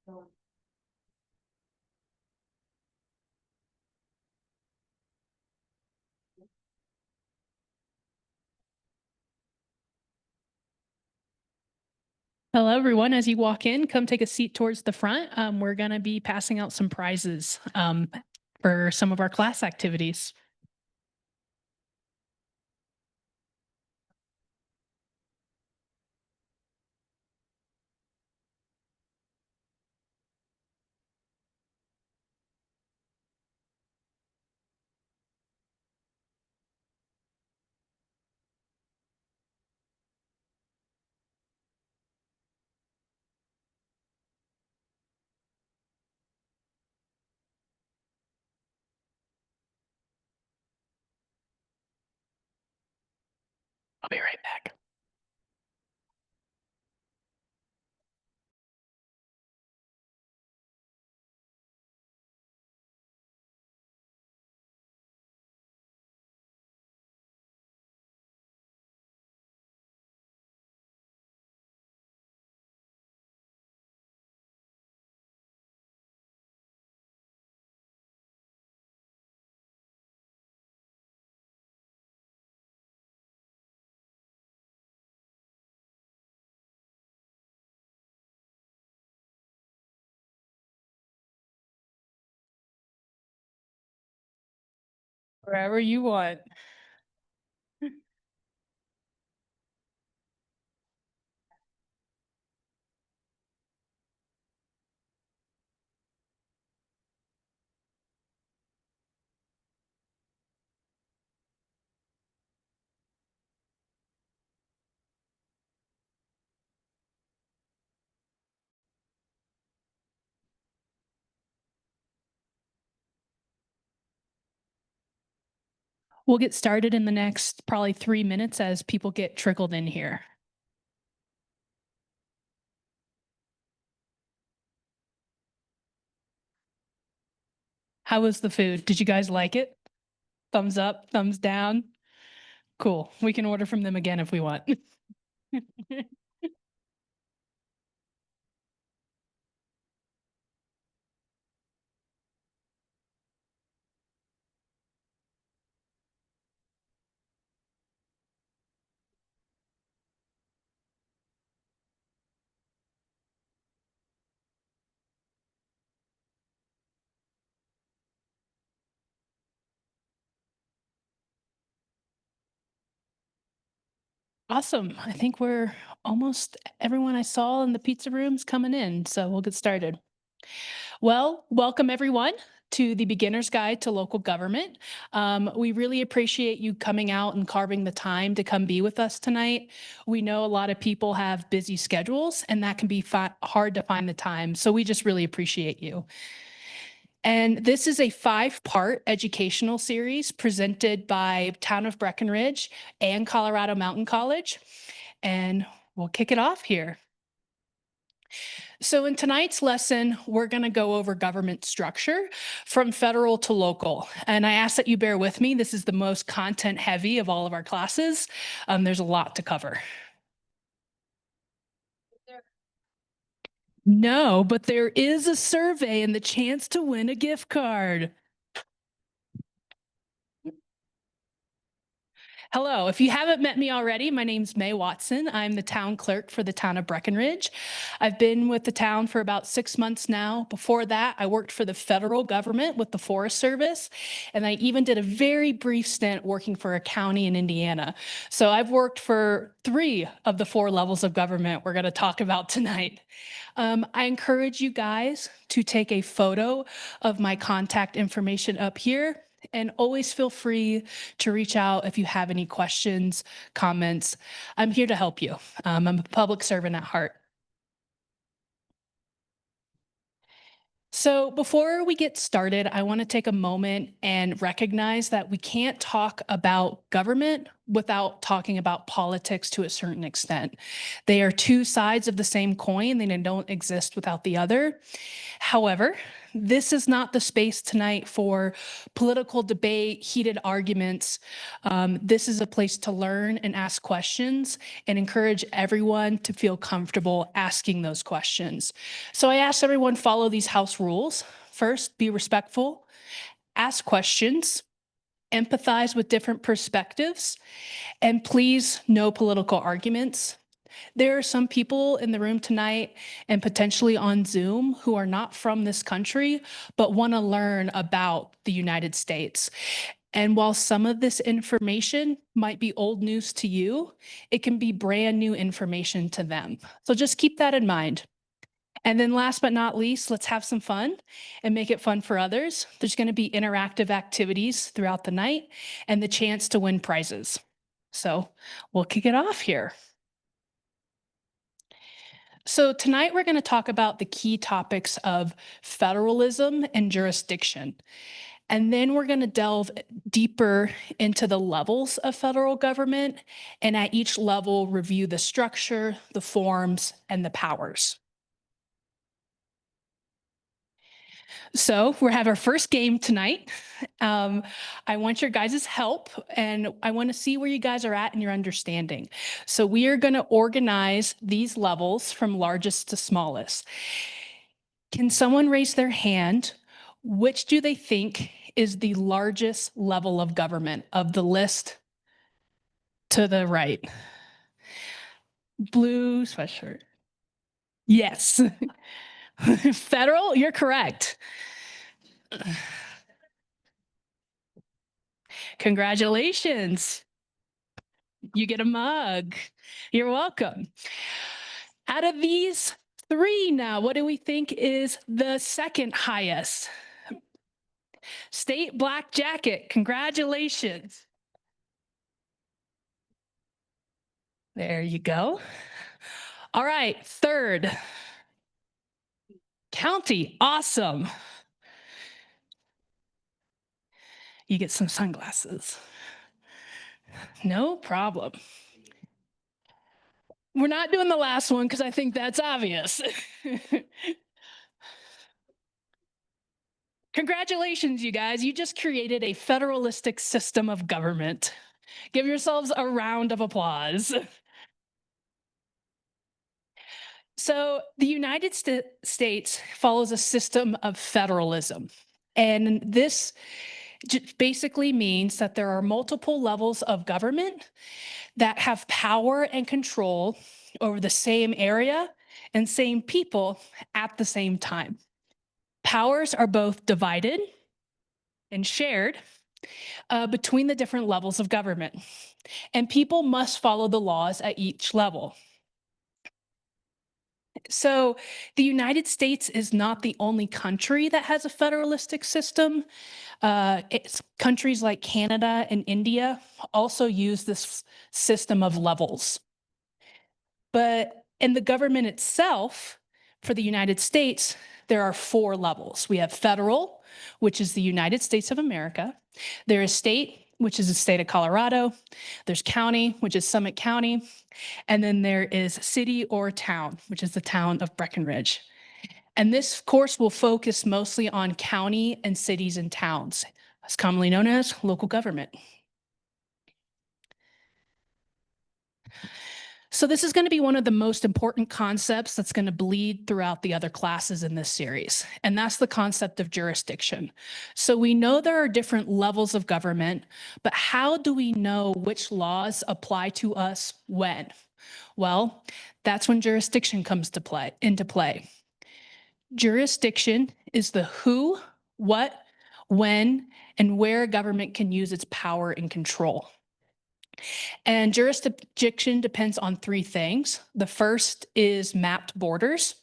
Hello, everyone. As you walk in, come take a seat towards the front. We're going to be passing out some prizes for some of our class activities. I'll be right back. Wherever you want. We'll get started in the next probably 3 minutes as people get trickled in here. How was the food? Did you guys like it? Thumbs up, thumbs down? Cool. We can order from them again if we want. Awesome. I think we're almost everyone I saw in the pizza room's coming in, so we'll get started. Well, welcome everyone to the Beginner's Guide to Local Government. We really appreciate you coming out and carving the time to come be with us tonight. We know a lot of people have busy schedules and that can be hard to find the time, so we just really appreciate you. And this is a 5-part educational series presented by Town of Breckenridge and Colorado Mountain College. And we'll kick it off here. So in tonight's lesson, we're going to go over government structure from federal to local. And I ask that you bear with me. This is the most content heavy of all of our classes. There's a lot to cover. No, but there is a survey and the chance to win a gift card. Hello, if you haven't met me already, my name's May Watson. I'm the town clerk for the town of Breckenridge. I've been with the town for about 6 months now. Before that, I worked for the federal government with the Forest Service, and I even did a very brief stint working for a county in Indiana. So I've worked for 3 of the 4 levels of government we're going to talk about tonight. I encourage you guys to take a photo of my contact information up here. And always feel free to reach out if you have any questions, comments. I'm here to help you. I'm a public servant at heart. So before we get started, I want to take a moment and recognize that we can't talk about government without talking about politics to a certain extent. They are 2 sides of the same coin and they don't exist without the other. However, This is not the space tonight for political debate, heated arguments. This is a place to learn and ask questions and encourage everyone to feel comfortable asking those questions. So I ask everyone follow these house rules. First, be respectful, ask questions, empathize with different perspectives, and please, no political arguments. There are some people in the room tonight and potentially on Zoom who are not from this country, but want to learn about the United States. And while some of this information might be old news to you, it can be brand new information to them. So just keep that in mind. And then last but not least, let's have some fun and make it fun for others. There's going to be interactive activities throughout the night and the chance to win prizes. So we'll kick it off here. So tonight we're going to talk about the key topics of federalism and jurisdiction. And then we're going to delve deeper into the levels of federal government, and at each level review the structure, the forms, and the powers. So we have our first game tonight. I want your guys' help, and I want to see where you guys are at in your understanding. So we are going to organize these levels from largest to smallest. Can someone raise their hand? Which do they think is the largest level of government of the list to the right? Blue sweatshirt. Yes. Federal, you're correct. Congratulations. You get a mug. You're welcome. Out of these three now, what do we think is the second highest? State black jacket. Congratulations. There you go. All right, third. County. Awesome. You get some sunglasses. No problem. We're not doing the last one because I think that's obvious. Congratulations, you guys. You just created a federalistic system of government. Give yourselves a round of applause. So the United States follows a system of federalism. And this basically means that there are multiple levels of government that have power and control over the same area and same people at the same time. Powers are both divided and shared between the different levels of government, and people must follow the laws at each level. So the United States is not the only country that has a federalistic system. It's countries like Canada and India also use this system of levels. But in the government itself, for the United States, there are four levels. We have federal, which is the United States of America. There is state, which is the state of Colorado. There's county, which is Summit County. And then there is city or town, which is the town of Breckenridge. And this course will focus mostly on county and cities and towns. It's commonly known as local government. So this is going to be one of the most important concepts that's going to bleed throughout the other classes in this series, and that's the concept of jurisdiction. So we know there are different levels of government, but how do we know which laws apply to us when? Well, that's when jurisdiction comes into play. Jurisdiction is the who, what, when, and where government can use its power and control. And jurisdiction depends on three things. The first is mapped borders.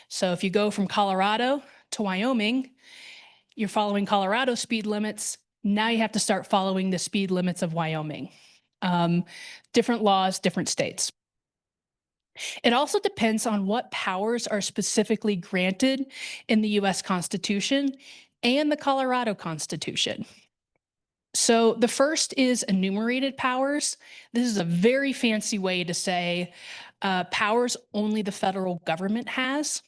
So if you go from Colorado to Wyoming, you're following Colorado speed limits. Now you have to start following the speed limits of Wyoming. Different laws, different states. It also depends on what powers are specifically granted in the US Constitution and the Colorado Constitution. So the first is enumerated powers. This is a very fancy way to say powers only the federal government has.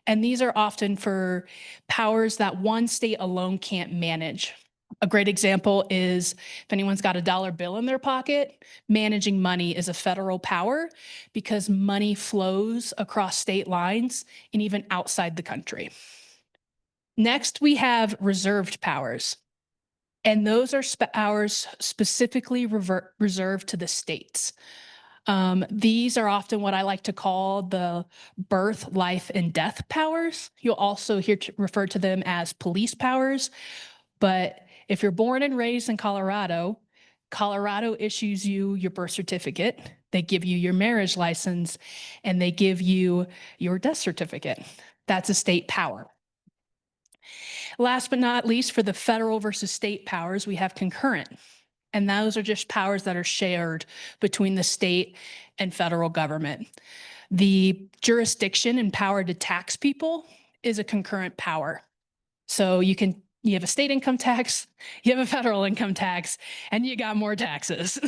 And these are often for powers that one state alone can't manage. A great example is if anyone's got a dollar bill in their pocket, managing money is a federal power because money flows across state lines and even outside the country. Next, we have reserved powers. And those are powers specifically reserved to the states. These are often what I like to call the birth, life, and death powers. You'll also hear refer to them as police powers. But if you're born and raised in Colorado, Colorado issues you your birth certificate, they give you your marriage license, and they give you your death certificate. That's a state power. Last but not least, for the federal versus state powers, we have concurrent. And those are just powers that are shared between the state and federal government. The jurisdiction and power to tax people is a concurrent power. So you have a state income tax, you have a federal income tax, and you got more taxes.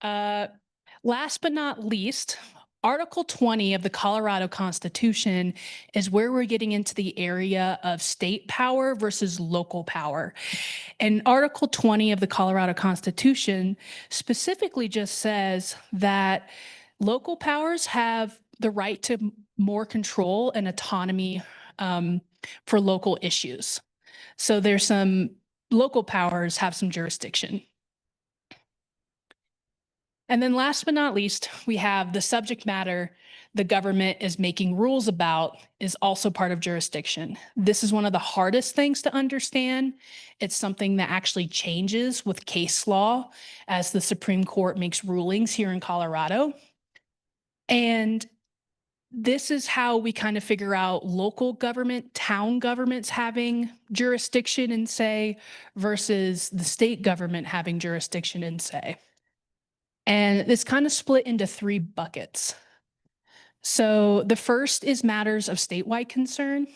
Last but not least, Article 20 of the Colorado Constitution is where we're getting into the area of state power versus local power. And Article 20 of the Colorado Constitution specifically just says that local powers have the right to more control and autonomy for local issues. So there's some local powers have some jurisdiction. And then last but not least, we have the subject matter the government is making rules about is also part of jurisdiction. This is one of the hardest things to understand. It's something that actually changes with case law as the Supreme Court makes rulings here in Colorado. And this is how we kind of figure out local government, town governments having jurisdiction and say versus the state government having jurisdiction and say. And it's kind of split into three buckets. So the first is matters of statewide concern.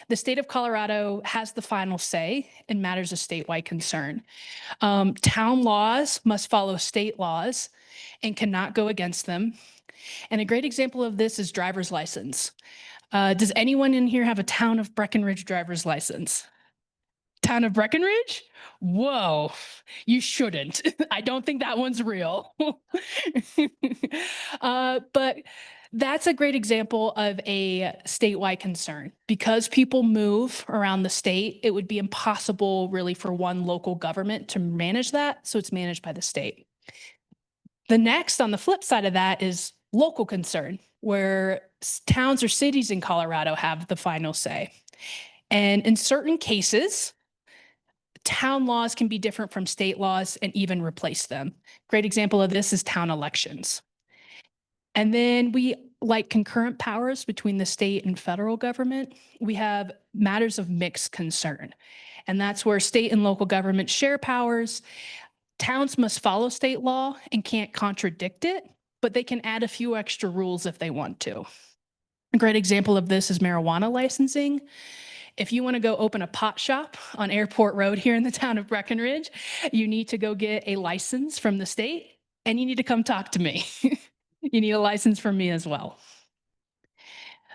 The state of Colorado has the final say in matters of statewide concern. Town laws must follow state laws and cannot go against them. And a great example of this is driver's license. Does anyone in here have a Town of Breckenridge driver's license? Town of Breckenridge? Whoa, you shouldn't. I don't think that one's real. But that's a great example of a statewide concern. Because people move around the state, it would be impossible really for one local government to manage that. So it's managed by the state. The next on the flip side of that is local concern, where towns or cities in Colorado have the final say. And in certain cases, town laws can be different from state laws and even replace them. Great example of this is town elections. And then we, like concurrent powers between the state and federal government, we have matters of mixed concern. And that's where state and local governments share powers. Towns must follow state law and can't contradict it, but they can add a few extra rules if they want to. A great example of this is marijuana licensing. If you want to go open a pot shop on Airport Road here in the town of Breckenridge, you need to go get a license from the state and you need to come talk to me. You need a license from me as well.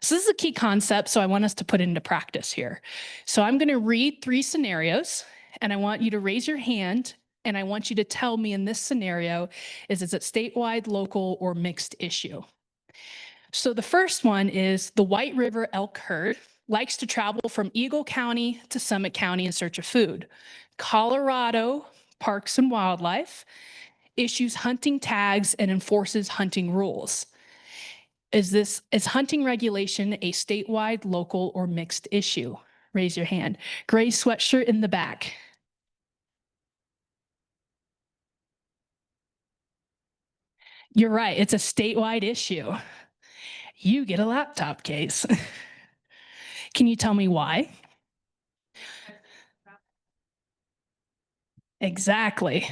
So this is a key concept, so I want us to put it into practice here. So I'm going to read 3 scenarios and I want you to raise your hand and I want you to tell me in this scenario, is it statewide, local, or mixed issue? So the first one is the White River elk herd likes to travel from Eagle County to Summit County in search of food. Colorado Parks and Wildlife issues hunting tags and enforces hunting rules. Is hunting regulation a statewide, local, or mixed issue? Raise your hand. Gray sweatshirt in the back. You're right, it's a statewide issue. You get a laptop case. Can you tell me why? Exactly.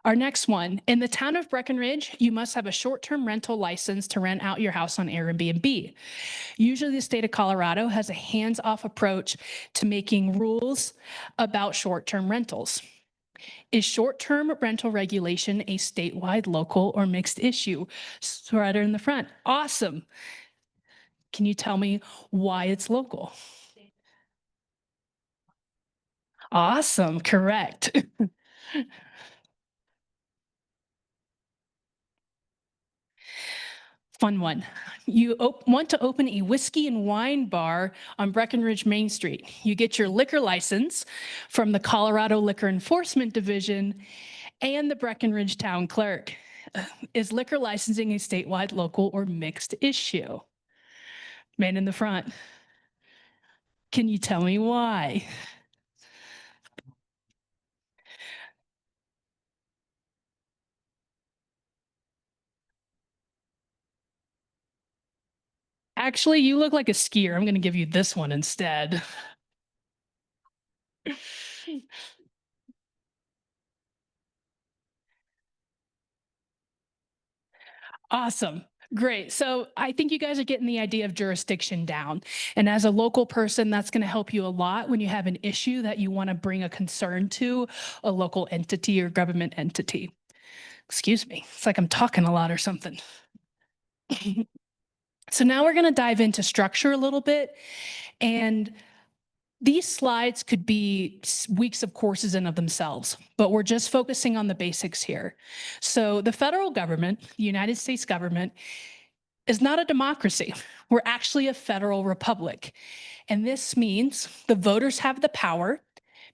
Our next one, in the town of Breckenridge, you must have a short-term rental license to rent out your house on Airbnb. Usually the state of Colorado has a hands-off approach to making rules about short-term rentals. Is short-term rental regulation a statewide, local, or mixed issue? Right in the front. Awesome. Can you tell me why it's local? Awesome. Correct. Fun one. You want to open a whiskey and wine bar on Breckenridge Main Street. You get your liquor license from the Colorado Liquor Enforcement Division and the Breckenridge Town Clerk. Is liquor licensing a statewide, local, or mixed issue? Man in the front. Can you tell me why? Actually, you look like a skier. I'm going to give you this one instead. Awesome. Great. So I think you guys are getting the idea of jurisdiction down. And as a local person, that's going to help you a lot when you have an issue that you want to bring a concern to a local entity or government entity. Excuse me. It's like I'm talking a lot or something. So now we're going to dive into structure a little bit. And these slides could be weeks of courses in of themselves, but we're just focusing on the basics here. So the federal government, the United States government, is not a democracy. We're actually a federal republic. And this means the voters have the power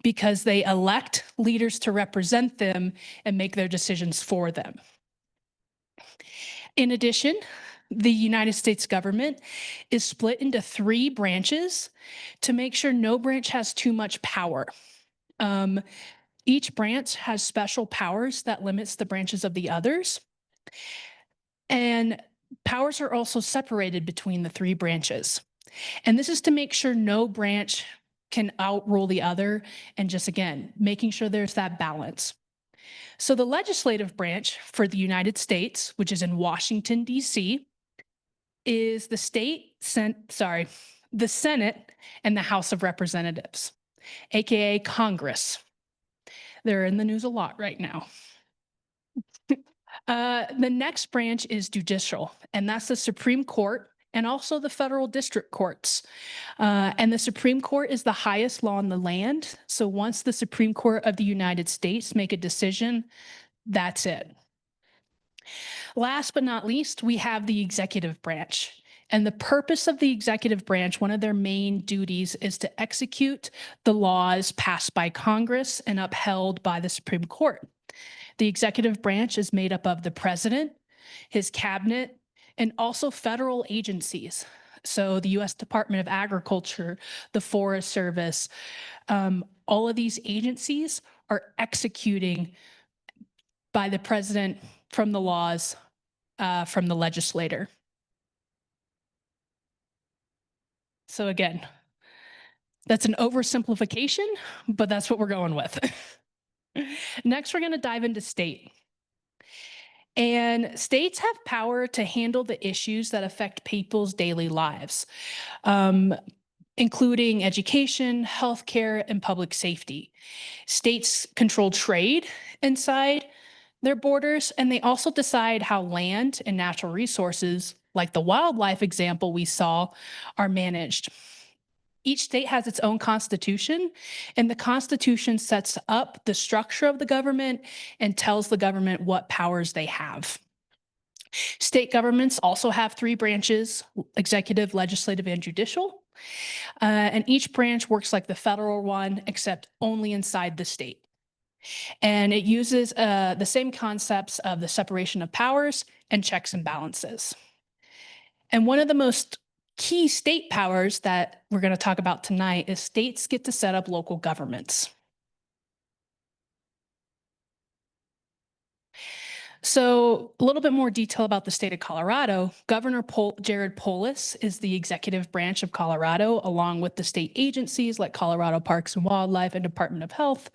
because they elect leaders to represent them and make their decisions for them. In addition, the United States government is split into 3 branches to make sure no branch has too much power. Each branch has special powers that limits the branches of the others. And powers are also separated between the 3 branches. And this is to make sure no branch can outrule the other and just, again, making sure there's that balance. So the legislative branch for the United States, which is in Washington, D.C., is the Senate and the House of Representatives, aka Congress. They're in the news a lot right now. The next branch is judicial, and that's the Supreme Court and also the federal district courts. And the Supreme Court is the highest law in the land. So once the Supreme Court of the United States make a decision, that's it. Last but not least, we have the executive branch. And the purpose of the executive branch, one of their main duties is to execute the laws passed by Congress and upheld by the Supreme Court. The executive branch is made up of the president, his cabinet, and also federal agencies. So the U.S. Department of Agriculture, the Forest Service, all of these agencies are executing by the president from the laws from the legislator. So again, that's an oversimplification, but that's what we're going with. Next, we're going to dive into state. And states have power to handle the issues that affect people's daily lives, including education, healthcare, and public safety. States control trade inside their borders, and they also decide how land and natural resources, like the wildlife example we saw, are managed. Each state has its own constitution, and the constitution sets up the structure of the government and tells the government what powers they have. State governments also have 3 branches: executive, legislative, and judicial. And each branch works like the federal one, except only inside the state. And it uses the same concepts of the separation of powers and checks and balances. And one of the most key state powers that we're going to talk about tonight is states get to set up local governments. So a little bit more detail about the state of Colorado. Governor Jared Polis is the executive branch of Colorado, along with the state agencies like Colorado Parks and Wildlife and Department of Health.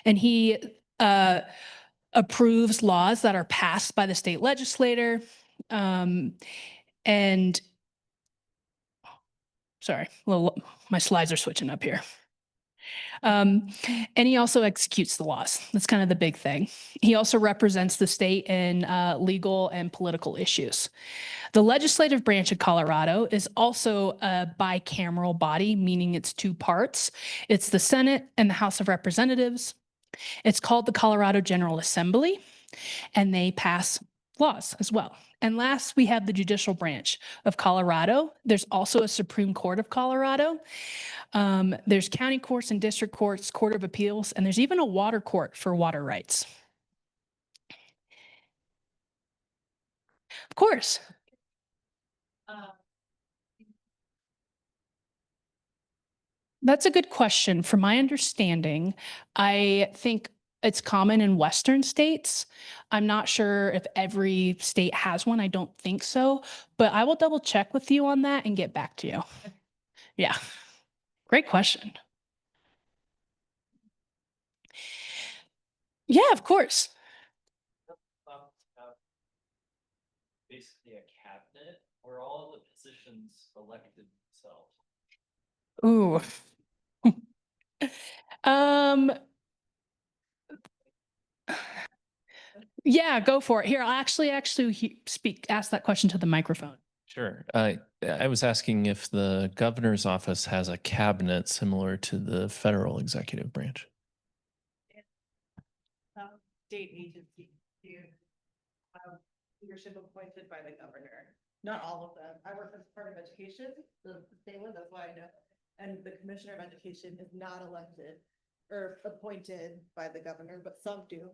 And he approves laws that are passed by the state legislator. Sorry, my slides are switching up here. And he also executes the laws. That's kind of the big thing. He also represents the state in legal and political issues. The legislative branch of Colorado is also a bicameral body, meaning it's two parts. It's the Senate and the House of Representatives. It's called the Colorado General Assembly, and they pass laws as well. And last, we have the judicial branch of Colorado. There's also a Supreme Court of Colorado. There's county courts and district courts, court of appeals, and there's even a water court for water rights. Of course. That's a good question. From my understanding, I think it's common in Western states. I'm not sure if every state has one. I don't think so, but I will double check with you on that and get back to you. Yeah, great question. Yeah, of course. Basically a cabinet where all the positions elected themselves. Ooh. Yeah, go for it. Here, I'll actually ask that question to the microphone. Sure. I was asking if the governor's office has a cabinet similar to the federal executive branch. State agency leadership appointed by the governor. Not all of them. I work as part of education, the same one, that's why I know. And the commissioner of education is not elected or appointed by the governor, but some do.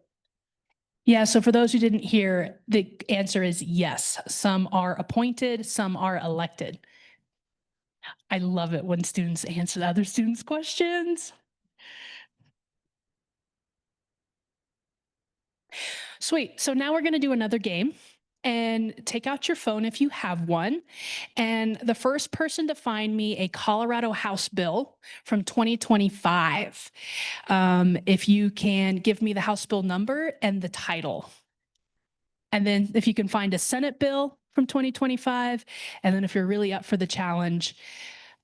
Yeah, so for those who didn't hear, the answer is yes. Some are appointed, some are elected. I love it when students answer other students' questions. Sweet. So now we're going to do another game, and take out your phone if you have one. And the first person to find me a Colorado House bill from 2025, if you can give me the House bill number and the title. And then if you can find a Senate bill from 2025, and then if you're really up for the challenge,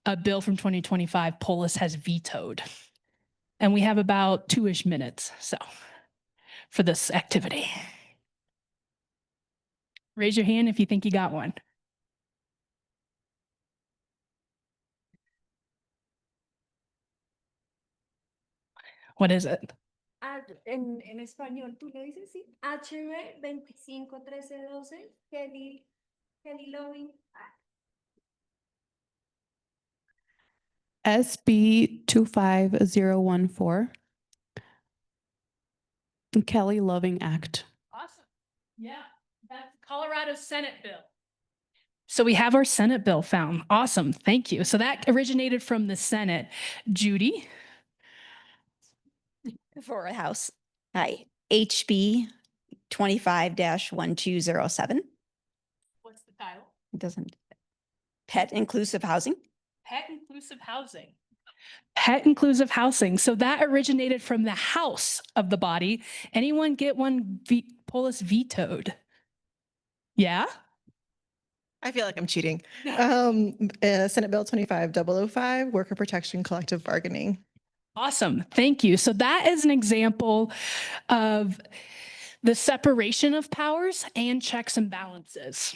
a bill from 2025 Polis has vetoed. And we have about 2-ish minutes for this activity. Raise your hand if you think you got one. What is it? En español, tú lo dices, sí. HB 251312, Kelly Loving Act. SB 25014. Kelly Loving Act. Awesome. Yeah, that's Colorado Senate bill. So we have our Senate bill found. Awesome. Thank you. So that originated from the Senate. Judy? For a house. Hi, HB 25-1207. What's the title? It doesn't. Pet inclusive housing. Pet inclusive housing. Pet inclusive housing. So that originated from the House of the body. Anyone get one Polis vetoed? Yeah? I feel like I'm cheating. Senate Bill 25005, worker protection, collective bargaining. Awesome. Thank you. So that is an example of the separation of powers and checks and balances.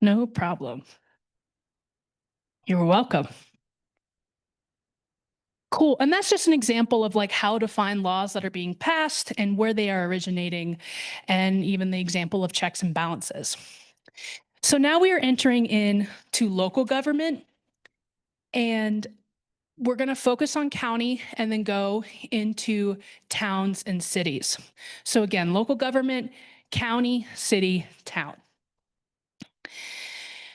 No problem. You're welcome. Cool. And that's just an example of like how to find laws that are being passed and where they are originating, and even the example of checks and balances. So now we are entering into local government, and we're going to focus on county and then go into towns and cities. So again, local government, county, city, town.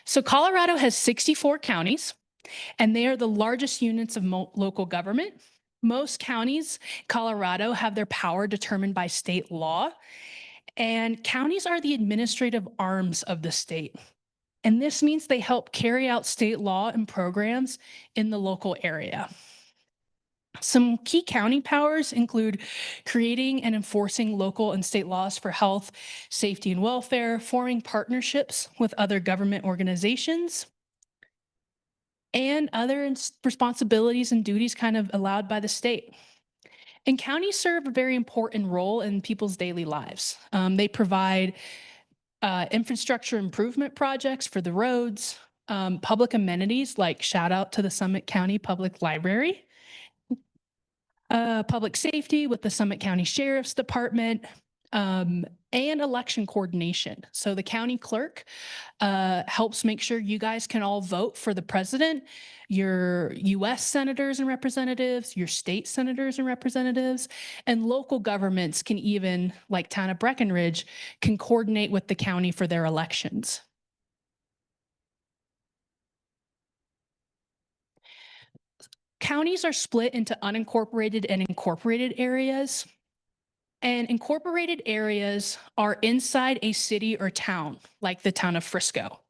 So Colorado has 64 counties, and they are the largest units of local government. Most counties, Colorado, have their power determined by state law, and counties are the administrative arms of the state. And this means they help carry out state law and programs in the local area. Some key county powers include creating and enforcing local and state laws for health, safety, and welfare, forming partnerships with other government organizations, and other responsibilities and duties kind of allowed by the state. And counties serve a very important role in people's daily lives. They provide infrastructure improvement projects for the roads, public amenities like shout out to the Summit County Public Library, public safety with the Summit County Sheriff's Department, and election coordination. So the county clerk helps make sure you guys can all vote for the president, your US senators and representatives, your state senators and representatives, and local governments can even, like Town of Breckenridge, can coordinate with the county for their elections. Counties are split into unincorporated and incorporated areas. And incorporated areas are inside a city or town, like the town of Frisco.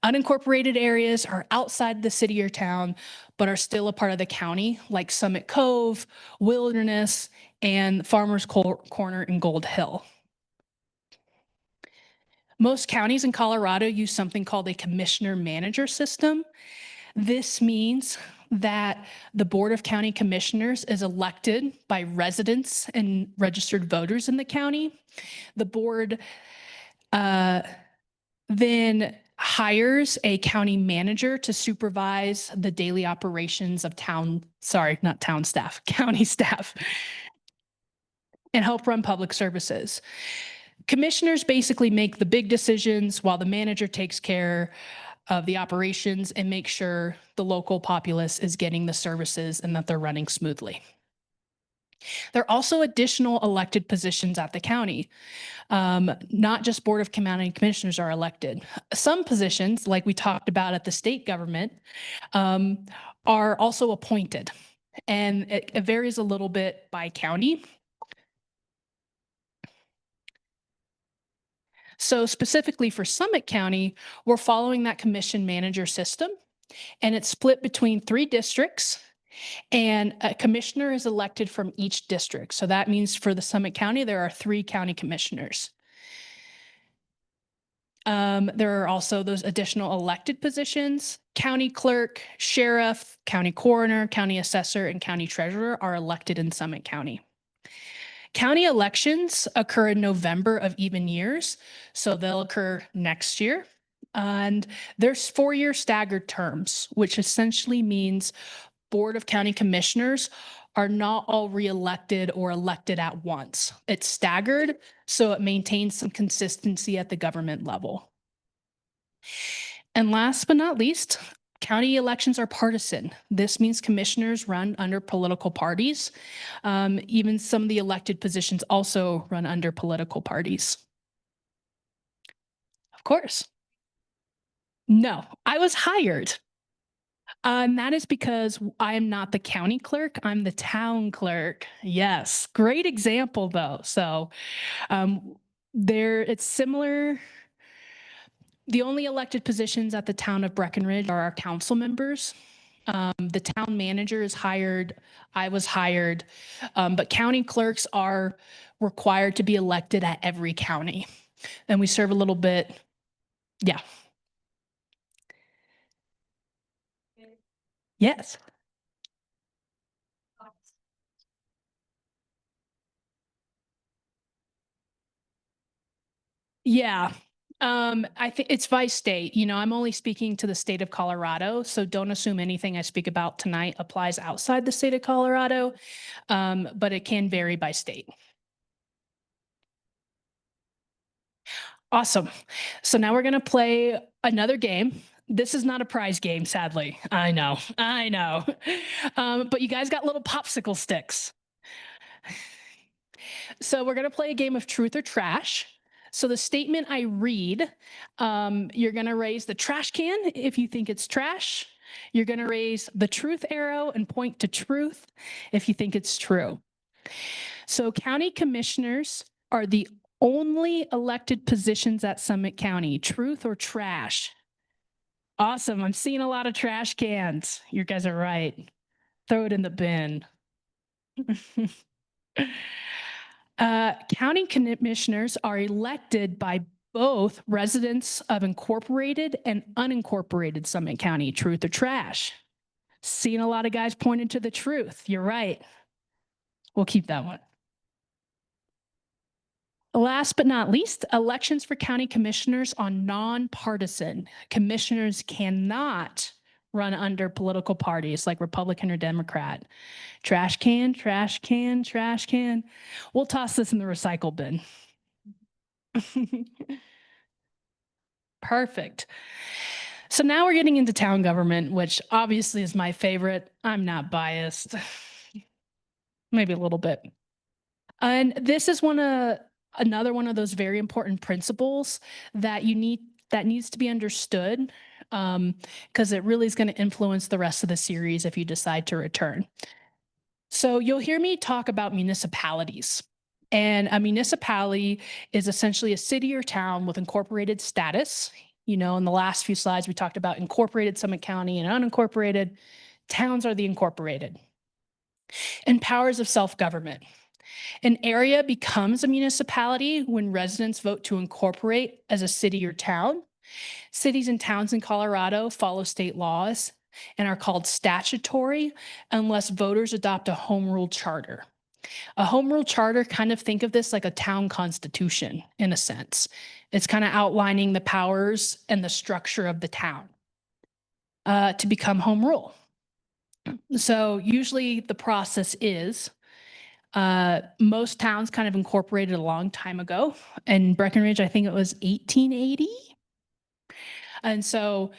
Unincorporated areas are outside the city or town, but are still a part of the county, like Summit Cove, Wilderness, and Farmers Corner and Gold Hill. Most counties in Colorado use something called a commissioner-manager system. This means that the Board of County Commissioners is elected by residents and registered voters in the county. The board then hires a county manager to supervise the daily operations of county staff, and help run public services. Commissioners basically make the big decisions while the manager takes care of the operations and make sure the local populace is getting the services and that they're running smoothly. There are also additional elected positions at the county. Not just Board of County Commissioners are elected. Some positions, like we talked about at the state government, are also appointed. And it varies a little bit by county. So specifically for Summit County, we're following that commission manager system, and it's split between 3 districts, and a commissioner is elected from each district. So that means for the Summit County, there are 3 county commissioners. There are also those additional elected positions. County clerk, sheriff, county coroner, county assessor, and county treasurer are elected in Summit County. County elections occur in November of even years, so they'll occur next year. And there's 4-year staggered terms, which essentially means Board of County Commissioners are not all reelected or elected at once. It's staggered, so it maintains some consistency at the government level. And last but not least, county elections are partisan. This means commissioners run under political parties. Even some of the elected positions also run under political parties. Of course. No, I was hired. And that is because I am not the county clerk, I'm the town clerk. Yes, great example though. So it's similar. The only elected positions at the town of Breckenridge are our council members. The town manager is hired, I was hired, but county clerks are required to be elected at every county. And we serve a little bit, yeah. Yes. Yeah. I think it's by state. You know, I'm only speaking to the state of Colorado, so don't assume anything I speak about tonight applies outside the state of Colorado, but it can vary by state. Awesome. So now we're going to play another game. This is not a prize game, sadly. I know. But you guys got little popsicle sticks. So we're going to play a game of truth or trash. So the statement I read, you're going to raise the trash can if you think it's trash. You're going to raise the truth arrow and point to truth if you think it's true. So county commissioners are the only elected positions at Summit County. Truth or trash? Awesome. I'm seeing a lot of trash cans. You guys are right. Throw it in the bin. County commissioners are elected by both residents of incorporated and unincorporated Summit County. Truth or trash? Seen a lot of guys pointing to the truth. You're right. We'll keep that one. Last but not least, elections for county commissioners are nonpartisan. Commissioners cannot run under political parties like Republican or Democrat. Trash can, trash can, trash can. We'll toss this in the recycle bin. Perfect. So now we're getting into town government, which obviously is my favorite. I'm not biased. Maybe a little bit. And this is another one of those very important principles that needs to be understood, because it really is going to influence the rest of the series if you decide to return. So you'll hear me talk about municipalities. And a municipality is essentially a city or town with incorporated status. You know, in the last few slides, we talked about incorporated Summit County and unincorporated. Towns are the incorporated. And powers of self-government. An area becomes a municipality when residents vote to incorporate as a city or town. Cities and towns in Colorado follow state laws and are called statutory unless voters adopt a home rule charter. A home rule charter, kind of think of this like a town constitution in a sense. It's kind of outlining the powers and the structure of the town to become home rule. So usually the process is most towns kind of incorporated a long time ago. In Breckenridge, I think it was 1880. And so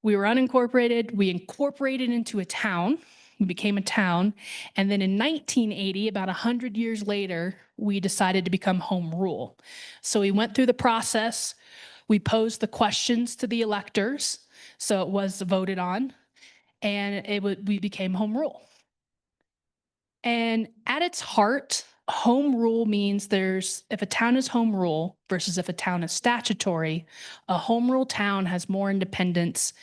we were unincorporated. We incorporated into a town. We became a town. And then in 1980, about 100 years later, we decided to become home rule. So we went through the process. We posed the questions to the electors. So it was voted on. And we became home rule. And at its heart, home rule means if a town is home rule versus if a town is statutory, a home rule town has more independence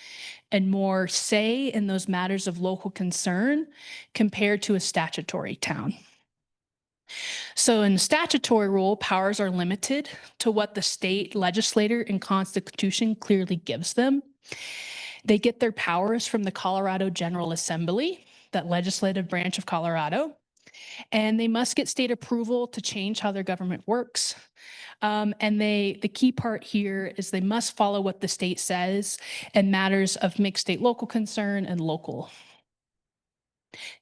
and more say in those matters of local concern compared to a statutory town. So in the statutory rule, powers are limited to what the state legislature and constitution clearly gives them. They get their powers from the Colorado General Assembly, that legislative branch of Colorado, and they must get state approval to change how their government works. And the key part here is they must follow what the state says in matters of mixed state local concern and local.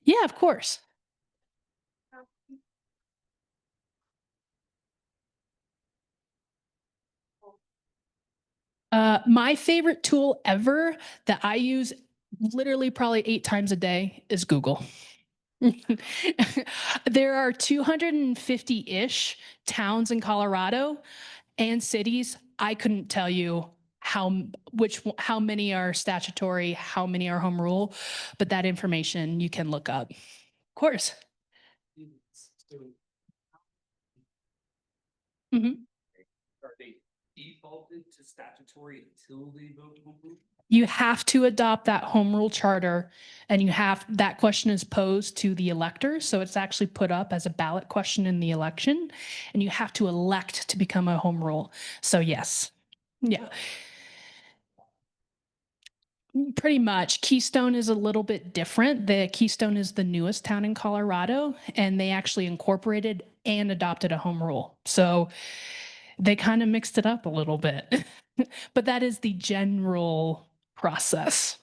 Yeah, of course. My favorite tool ever that I use literally probably 8 times a day is Google. There are 250-ish towns in Colorado and cities. I couldn't tell you how many are statutory, how many are home rule, but that information you can look up. Of course. Mhm. Are they defaulted to statutory until they vote home rule? You have to adopt that home rule charter, and that question is posed to the electors. So it's actually put up as a ballot question in the election, and you have to elect to become a home rule. So yes, yeah. Pretty much. Keystone is a little bit different. Keystone is the newest town in Colorado, and they actually incorporated and adopted a home rule. So they kind of mixed it up a little bit, but that is the general process.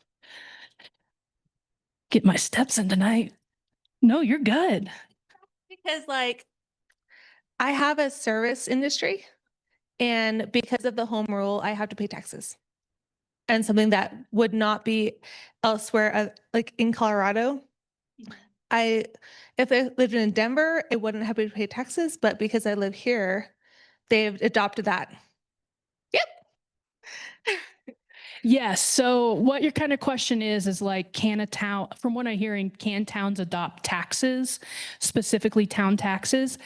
Get my steps in tonight. No, you're good. Because like I have a service industry, and because of the home rule, I have to pay taxes. And something that would not be elsewhere, like in Colorado. If I lived in Denver, I wouldn't have to pay taxes, but because I live here, they've adopted that. Yep. Yes. So what your kind of question is like, can a town, from what I'm hearing, can towns adopt taxes, specifically town taxes?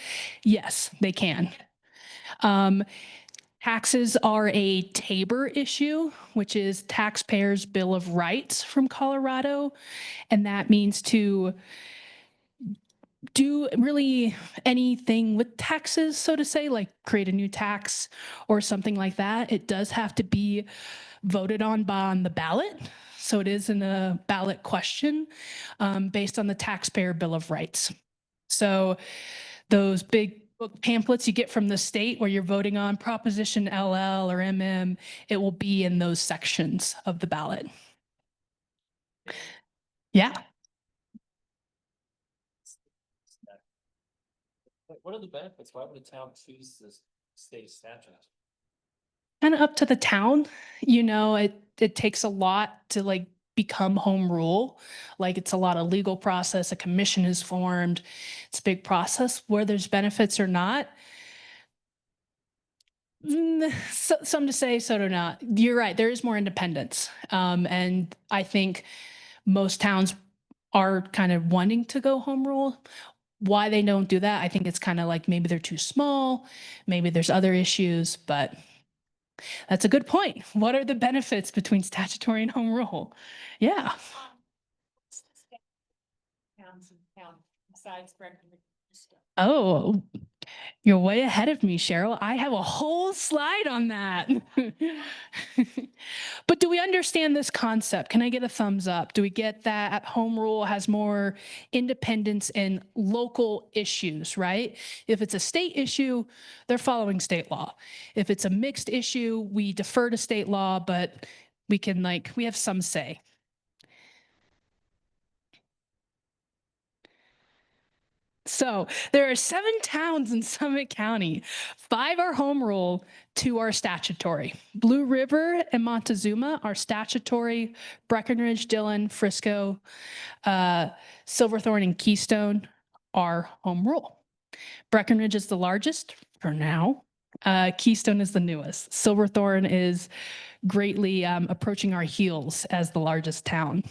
Yes, they can. Taxes are a TABOR issue, which is Taxpayers' Bill of Rights from Colorado. And that means to do really anything with taxes, so to say, like create a new tax or something like that, it does have to be voted on the ballot. So it is in a ballot question based on the Taxpayer Bill of Rights. So those big book pamphlets you get from the state where you're voting on Proposition LL or MM, it will be in those sections of the ballot. Yeah. What are the benefits? Why would a town choose this state statute? Kind of up to the town, you know, it takes a lot to like become home rule. Like it's a lot of legal process, a commission is formed. It's a big process where there's benefits or not. Some to say, so to not. You're right. There is more independence. And I think most towns are kind of wanting to go home rule. Why they don't do that, I think it's kind of like maybe they're too small, maybe there's other issues, but that's a good point. What are the benefits between statutory and home rule? Yeah. Oh, you're way ahead of me, Cheryl. I have a whole slide on that. But do we understand this concept? Can I get a thumbs up? Do we get that home rule has more independence in local issues, right? If it's a state issue, they're following state law. If it's a mixed issue, we defer to state law, but we can we have some say. So there are 7 towns in Summit County. 5 are home rule, 2 are statutory. Blue River and Montezuma are statutory. Breckenridge, Dillon, Frisco, Silverthorne, and Keystone are home rule. Breckenridge is the largest for now. Keystone is the newest. Silverthorne is greatly approaching our heels as the largest town.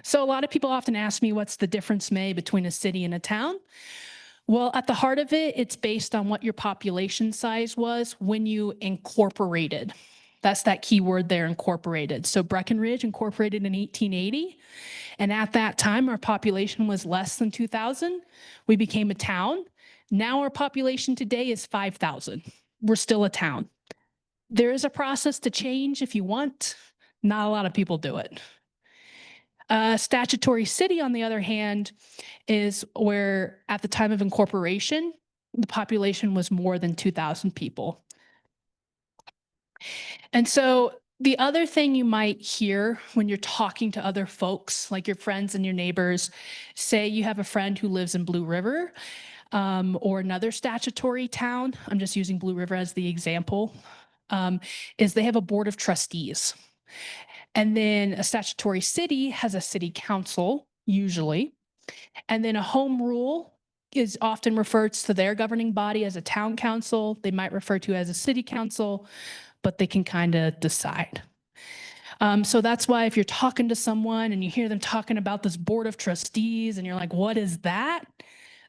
So a lot of people often ask me what's the difference between a city and a town? Well, at the heart of it, it's based on what your population size was when you incorporated. That's that key word there, incorporated. So Breckenridge incorporated in 1880. And at that time, our population was less than 2,000. We became a town. Now our population today is 5,000. We're still a town. There is a process to change if you want. Not a lot of people do it. Statutory city, on the other hand, is where at the time of incorporation, the population was more than 2,000 people. And so the other thing you might hear when you're talking to other folks, like your friends and your neighbors, say you have a friend who lives in Blue River or another statutory town, I'm just using Blue River as the example, is they have a board of trustees. And then a statutory city has a city council, usually. And then a home rule is often referred to their governing body as a town council. They might refer to as a city council, but they can kind of decide. So that's why if you're talking to someone and you hear them talking about this board of trustees and you're like, what is that?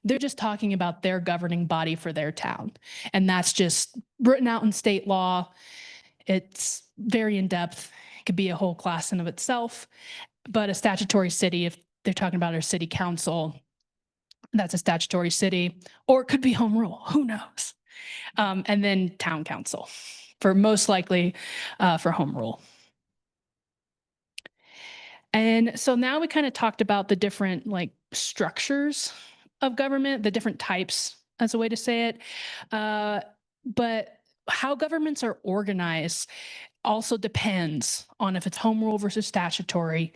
They're just talking about their governing body for their town. And that's just written out in state law. It's very in-depth. Could be a whole class in of itself, but a statutory city, if they're talking about our city council, that's a statutory city, or it could be home rule, who knows? And then town council for most likely for home rule. And so now we kind of talked about the different structures of government, the different types as a way to say it. But how governments are organized also depends on if it's home rule versus statutory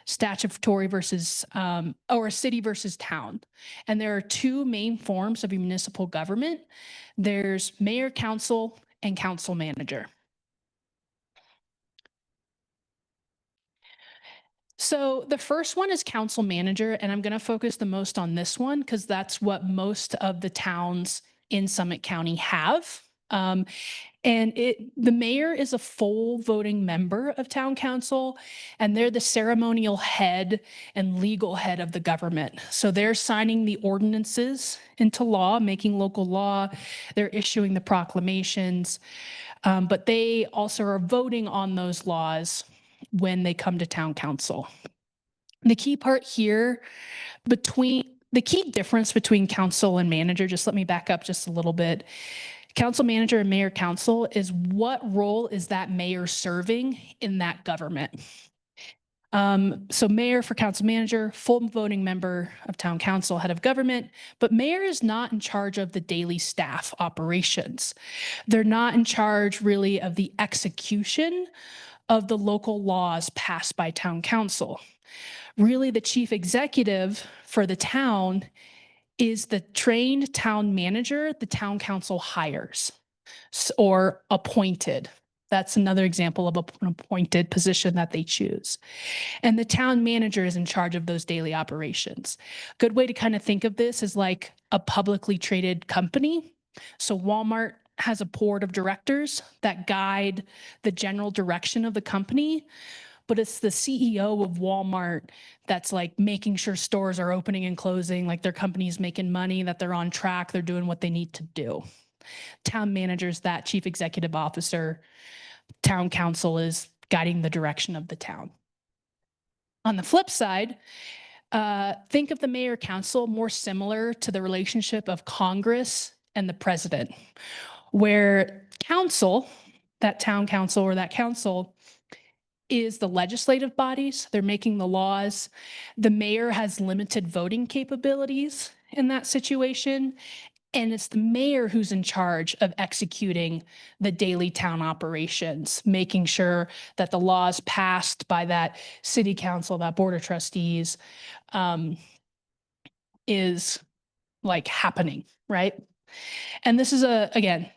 versus, or a city versus town. And there are 2 main forms of a municipal government. There's mayor, council, and council manager. So the first one is council manager, and I'm going to focus the most on this one because that's what most of the towns in Summit County have. And the mayor is a full voting member of town council, and they're the ceremonial head and legal head of the government. So they're signing the ordinances into law, making local law. They're issuing the proclamations, but they also are voting on those laws when they come to town council. The key part here the key difference between council and manager, just let me back up just a little bit. Council manager and mayor council is what role is that mayor serving in that government? So mayor for council manager, full voting member of town council, head of government, but mayor is not in charge of the daily staff operations. They're not in charge really of the execution of the local laws passed by town council. Really, the chief executive for the town is the trained town manager the town council hires or appointed. That's another example of an appointed position that they choose. And the town manager is in charge of those daily operations. Good way to kind of think of this is like a publicly traded company. So Walmart has a board of directors that guide the general direction of the company, but it's the CEO of Walmart that's like making sure stores are opening and closing, like their company's making money, that they're on track, they're doing what they need to do. Town manager's that chief executive officer. Town council is guiding the direction of the town. On the flip side, think of the mayor council more similar to the relationship of Congress and the president, where council, that town council or that council, is the legislative bodies. They're making the laws. The mayor has limited voting capabilities in that situation. And it's the mayor who's in charge of executing the daily town operations, making sure that the laws passed by that city council, that board of trustees, is like happening, right? And this is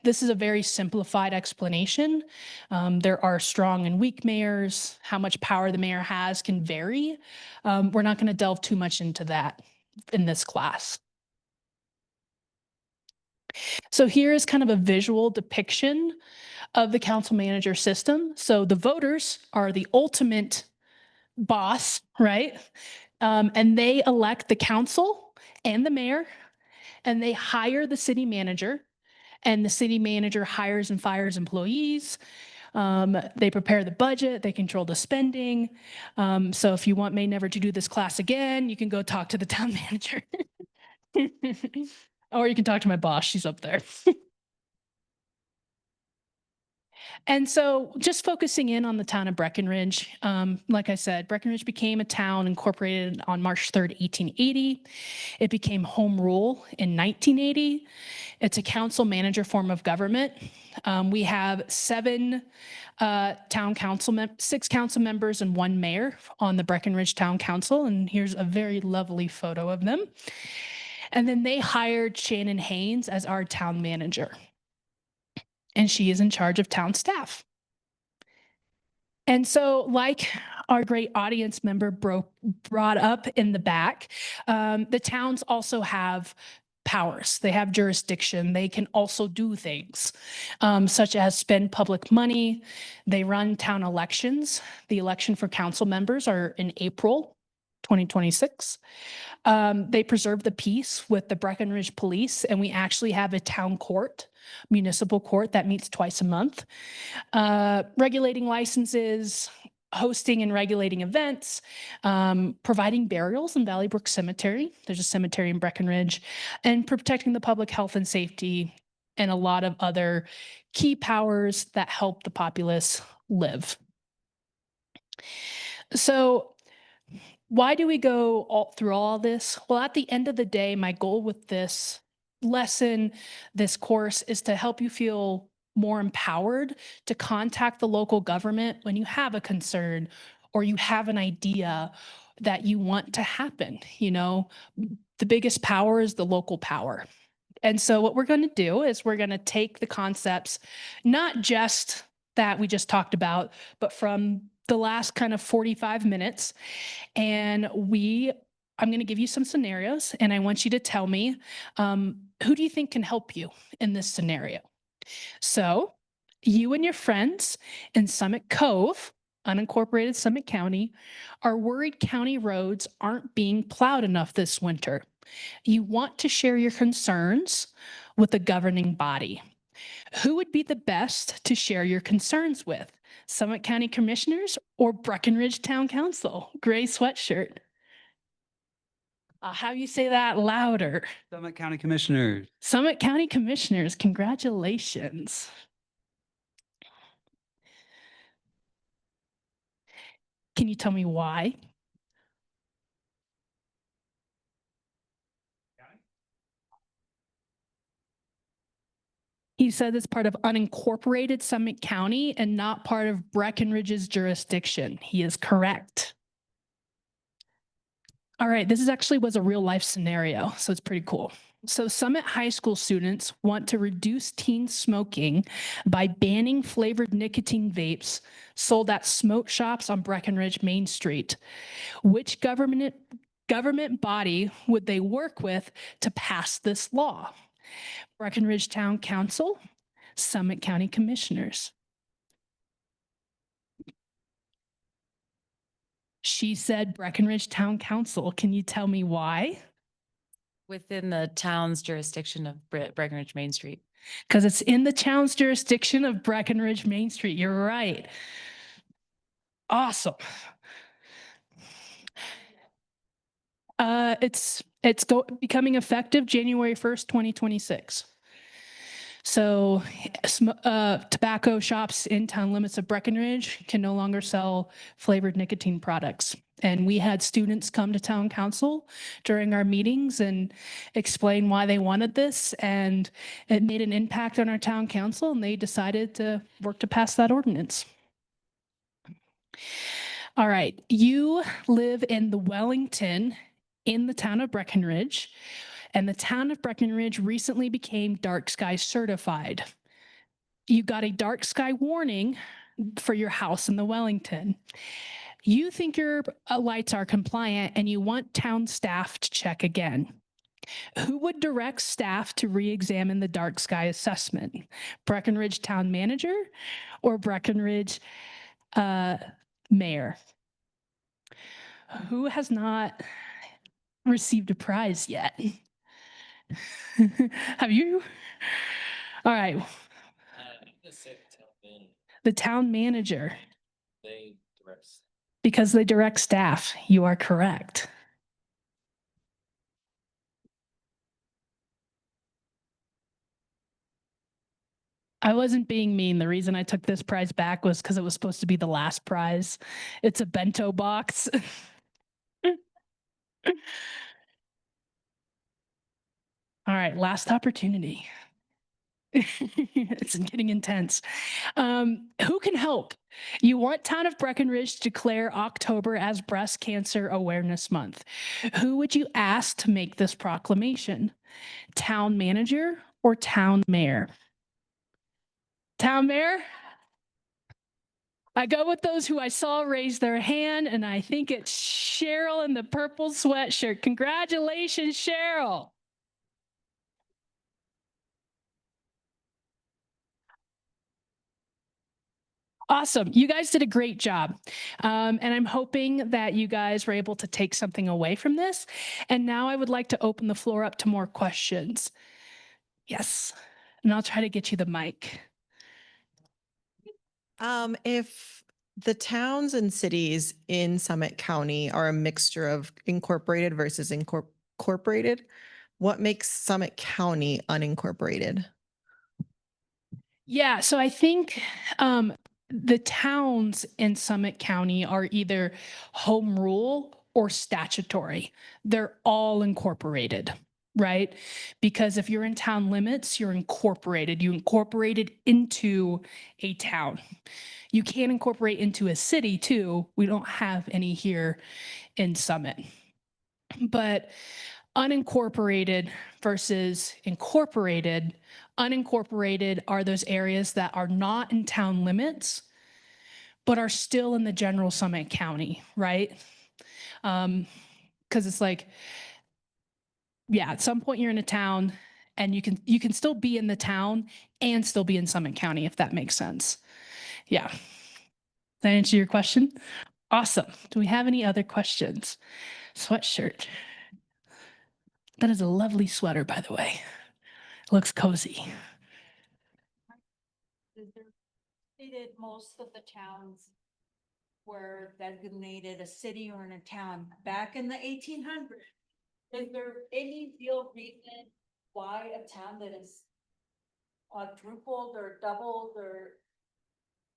this is a very simplified explanation. There are strong and weak mayors. How much power the mayor has can vary. We're not going to delve too much into that in this class. So here is kind of a visual depiction of the council manager system. So the voters are the ultimate boss, right? And they elect the council and the mayor, and they hire the city manager, and the city manager hires and fires employees. They prepare the budget, they control the spending. So if you want May never to do this class again, you can go talk to the town manager. Or you can talk to my boss, she's up there. And so just focusing in on the town of Breckenridge, like I said, Breckenridge became a town incorporated on March 3rd, 1880. It became home rule in 1980. It's a council manager form of government. We have 6 council members and 1 mayor on the Breckenridge Town Council. And here's a very lovely photo of them. And then they hired Shannon Haynes as our town manager. And she is in charge of town staff. And so, like our great audience member brought up in the back, the towns also have powers. They have jurisdiction. They can also do things, such as spend public money. They run town elections. The election for council members are in April 2026. They preserve the peace with the Breckenridge Police, and we actually have a town court, municipal court that meets twice a month. Regulating licenses, hosting and regulating events, providing burials in Valley Brook Cemetery. There's a cemetery in Breckenridge, and protecting the public health and safety, and a lot of other key powers that help the populace live. So why do we go through all this? Well, at the end of the day, my goal with this lesson, this course, is to help you feel more empowered to contact the local government when you have a concern or you have an idea that you want to happen. You know, the biggest power is the local power. And so what we're going to do is we're going to take the concepts, not just that we just talked about, but from the last kind of 45 minutes. And I'm going to give you some scenarios, and I want you to tell me, who do you think can help you in this scenario? So you and your friends in Summit Cove, unincorporated Summit County, are worried county roads aren't being plowed enough this winter. You want to share your concerns with the governing body. Who would be the best to share your concerns with? Summit County Commissioners or Breckenridge Town Council? Gray sweatshirt. How you say that louder? Summit County Commissioners. Summit County Commissioners, congratulations. Can you tell me why? He said it's part of unincorporated Summit County and not part of Breckenridge's jurisdiction. He is correct. All right, this was a real life scenario, so it's pretty cool. So Summit High School students want to reduce teen smoking by banning flavored nicotine vapes sold at smoke shops on Breckenridge Main Street. Which government body would they work with to pass this law? Breckenridge Town Council, Summit County Commissioners. She said Breckenridge Town Council. Can you tell me why? Within the town's jurisdiction of Breckenridge Main Street. Because it's in the town's jurisdiction of Breckenridge Main Street. You're right. Awesome. It's becoming effective January 1st, 2026. So tobacco shops in town limits of Breckenridge can no longer sell flavored nicotine products. And we had students come to town council during our meetings and explain why they wanted this. And it made an impact on our town council, and they decided to work to pass that ordinance. All right, you live in the Wellington in the town of Breckenridge, and the town of Breckenridge recently became dark sky certified. You got a dark sky warning for your house in the Wellington. You think your lights are compliant and you want town staff to check again. Who would direct staff to re-examine the dark sky assessment? Breckenridge town manager or Breckenridge mayor? Who has not received a prize yet? Have you? All right. The town manager. Because they direct staff. You are correct. I wasn't being mean. The reason I took this prize back was because it was supposed to be the last prize. It's a bento box. All right, last opportunity. It's getting intense. Who can help? You want town of Breckenridge to declare October as Breast Cancer Awareness Month. Who would you ask to make this proclamation? Town manager or town mayor? Town mayor? I go with those who I saw raise their hand, and I think it's Cheryl in the purple sweatshirt. Congratulations, Cheryl. Awesome. You guys did a great job. And I'm hoping that you guys were able to take something away from this. And now I would like to open the floor up to more questions. Yes. And I'll try to get you the mic. If the towns and cities in Summit County are a mixture of incorporated versus incorporated, what makes Summit County unincorporated? Yeah, so I think the towns in Summit County are either home rule or statutory. They're all incorporated, right? Because if you're in town limits, you're incorporated. You incorporated into a town. You can incorporate into a city too. We don't have any here in Summit. But unincorporated versus incorporated, unincorporated are those areas that are not in town limits, but are still in the general Summit County, right? Because it's like, yeah, at some point you're in a town and you can still be in the town and still be in Summit County, if that makes sense. Yeah. Does that answer your question? Awesome. Do we have any other questions? Sweatshirt. That is a lovely sweater, by the way. It looks cozy. Stated most of the towns were designated a city or in a town back in the 1800s. Is there any real reason why a town that is quadrupled or doubled or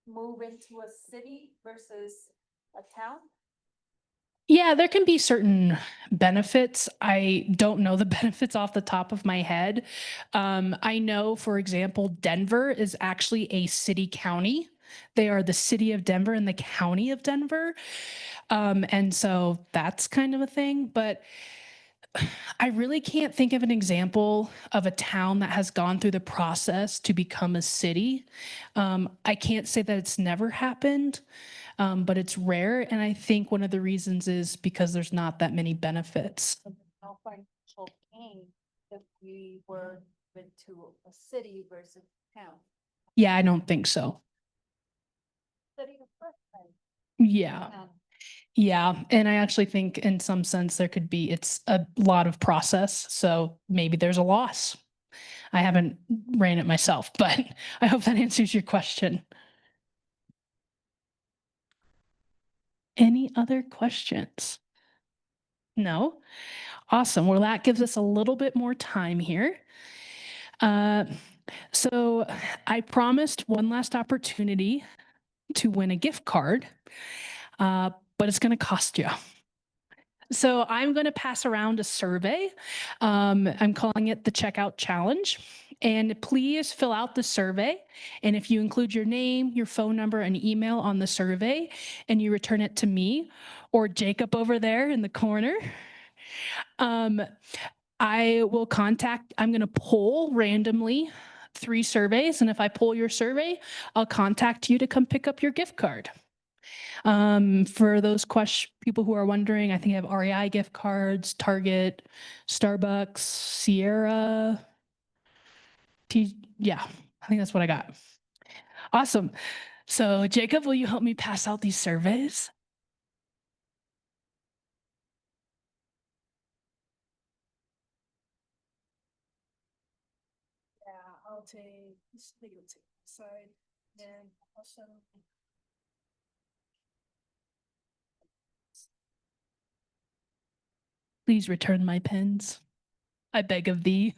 move into a city versus a town? Yeah, there can be certain benefits. I don't know the benefits off the top of my head. I know, for example, Denver is actually a city county. They are the city of Denver and the county of Denver. And so that's kind of a thing. But I really can't think of an example of a town that has gone through the process to become a city. I can't say that it's never happened, but it's rare. And I think one of the reasons is because there's not that many benefits. No financial gain if we were into a city versus town. Yeah, I don't think so. City of Brooklyn, Yeah. town. Yeah. And I actually think in some sense there could be, it's a lot of process. So maybe there's a loss. I haven't ran it myself, but I hope that answers your question. Any other questions? No? Awesome. Well, that gives us a little bit more time here. So I promised one last opportunity to win a gift card, but it's going to cost you. So I'm going to pass around a survey. I'm calling it the Checkout Challenge. And please fill out the survey. And if you include your name, your phone number, and email on the survey, and you return it to me or Jacob over there in the corner, I will contact, I'm going to poll randomly 3 surveys. And if I pull your survey, I'll contact you to come pick up your gift card. For those people who are wondering, I think I have REI gift cards, Target, Starbucks, Sierra. Yeah, I think that's what I got. Awesome. So Jacob, will you help me pass out these surveys? Yeah, I'll take this legal tape aside, then also. Please return my pens. I beg of thee.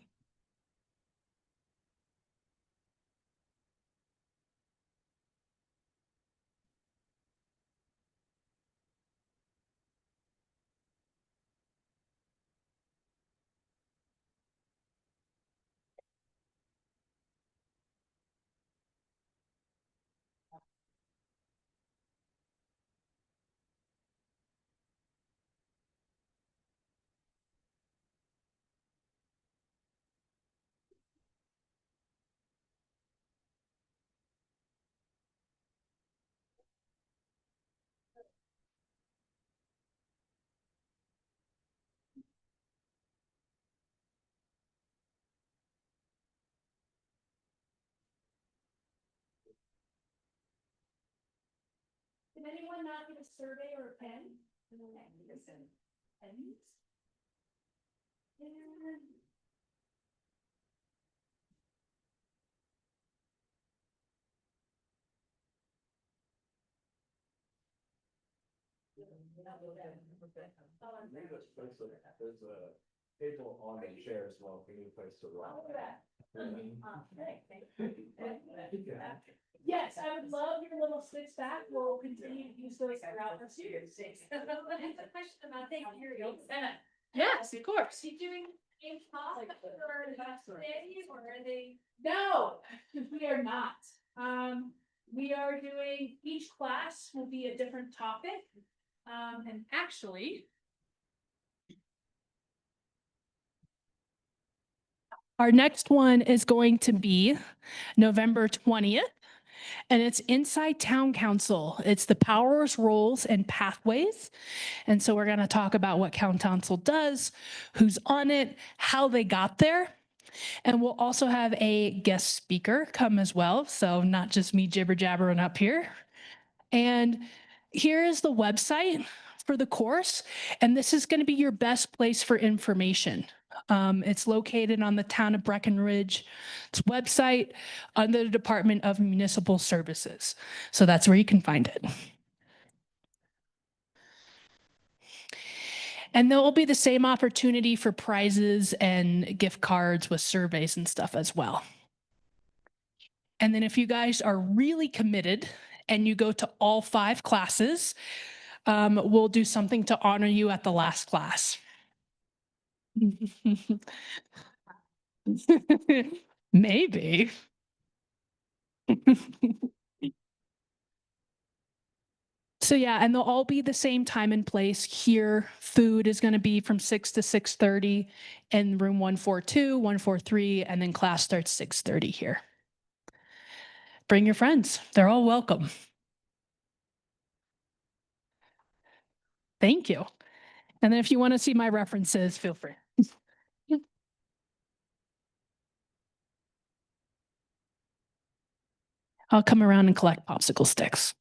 Did anyone not get a survey or a pen? Pens? There's a table on the chair as well, for you to place to Yes, I would love your little sticks back. We'll continue to use those throughout the series. Yes, of course. You doing in talk or are they? No, we are not. We are doing, each class will be a different topic. And actually, our next one is going to be November 20th, and it's Inside Town Council. It's the powers, roles, and pathways. And so we're going to talk about what Town Council does, who's on it, how they got there. And we'll also have a guest speaker come as well. So not just me jibber jabbering up here. And here is the website for the course. And this is going to be your best place for information. It's located on the Town of Breckenridge's website under the Department of Municipal Services. So that's where you can find it. And there will be the same opportunity for prizes and gift cards with surveys and stuff as well. And then if you guys are really committed and you go to all 5 classes, we'll do something to honor you at the last class. Maybe. So yeah, and they'll all be the same time and place here. Food is going to be from 6 to 6:30 in room 142, 143, and then class starts 6:30 here. Bring your friends. They're all welcome. Thank you. And then if you want to see my references, feel free. I'll come around and collect popsicle sticks.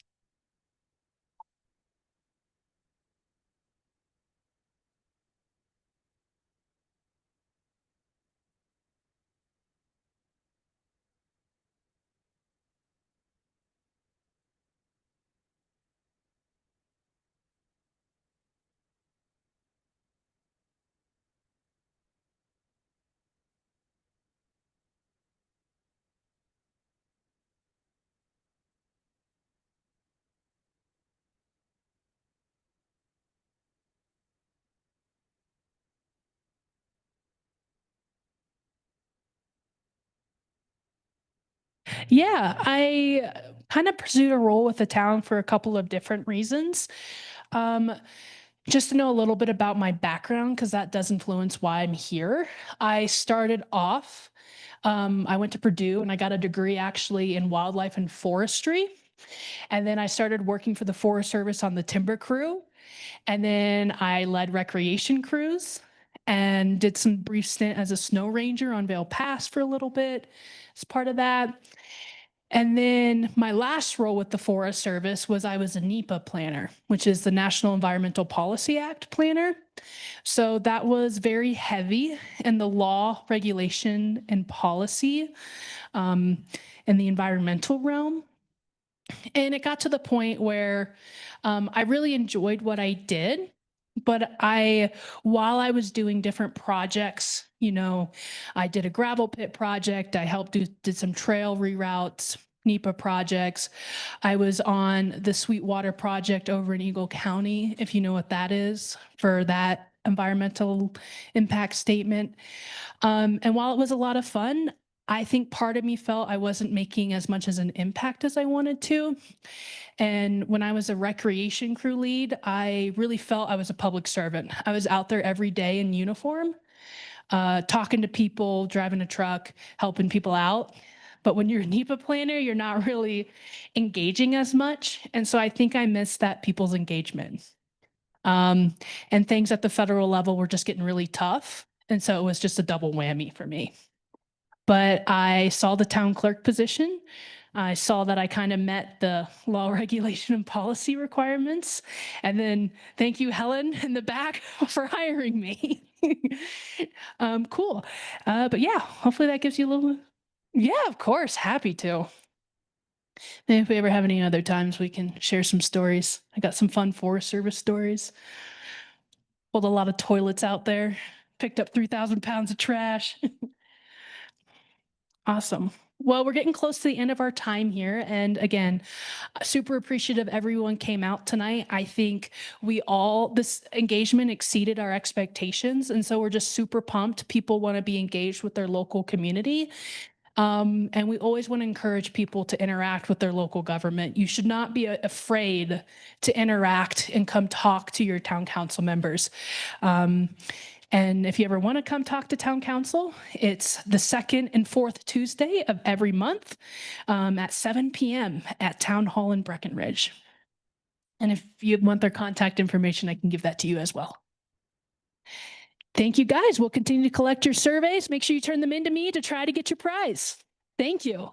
Yeah, I kind of pursued a role with the town for a couple of different reasons. Just to know a little bit about my background, because that does influence why I'm here. I started off, I went to Purdue and I got a degree actually in wildlife and forestry. And then I started working for the Forest Service on the timber crew. And then I led recreation crews and did some brief stint as a snow ranger on Vail Pass for a little bit as part of that. And then my last role with the Forest Service was I was a NEPA planner, which is the National Environmental Policy Act planner. So that was very heavy in the law, regulation, and policy in the environmental realm. And it got to the point where I really enjoyed what I did. But while I was doing different projects, you know, I did a gravel pit project. I helped did some trail reroutes, NEPA projects. I was on the Sweetwater project over in Eagle County, if you know what that is, for that environmental impact statement. And while it was a lot of fun, I think part of me felt I wasn't making as much as an impact as I wanted to. And when I was a recreation crew lead, I really felt I was a public servant. I was out there every day in uniform, talking to people, driving a truck, helping people out. But when you're a NEPA planner, you're not really engaging as much. And so I think I missed that people's engagement. And things at the federal level were just getting really tough. And so it was just a double whammy for me. But I saw the town clerk position. I saw that I kind of met the law, regulation, and policy requirements. And then thank you, Helen, in the back for hiring me. Cool. But yeah, hopefully that gives you a little, yeah, of course, happy to. And if we ever have any other times, we can share some stories. I got some fun Forest Service stories. Pulled a lot of toilets out there, picked up 3,000 pounds of trash. Awesome. Well, we're getting close to the end of our time here. And again, super appreciative everyone came out tonight. I think this engagement exceeded our expectations. And so we're just super pumped. People want to be engaged with their local community. And we always want to encourage people to interact with their local government. You should not be afraid to interact and come talk to your town council members. And if you ever want to come talk to town council, it's the 2nd and 4th Tuesday of every month at 7 p.m. at Town Hall in Breckenridge. And if you want their contact information, I can give that to you as well. Thank you, guys. We'll continue to collect your surveys. Make sure you turn them in to me to try to get your prize. Thank you.